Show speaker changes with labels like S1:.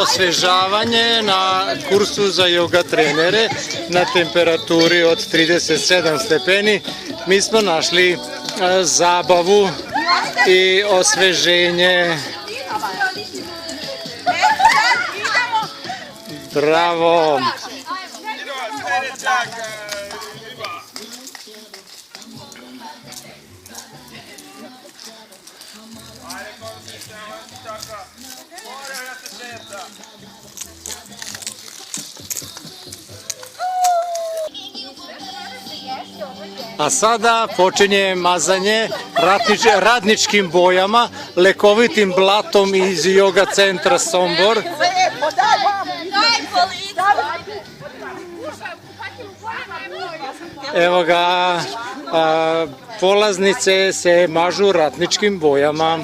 S1: osvežavanje na kursu za yoga trenere na temperaturi od 37 stepeni. Mi smo našli zabavu i osveženje. Bravo! A sada počinje mazanje radničkim bojama, lekovitim blatom iz yoga centra Sombor. Evo ga, polaznice se mažu ratničkim bojama.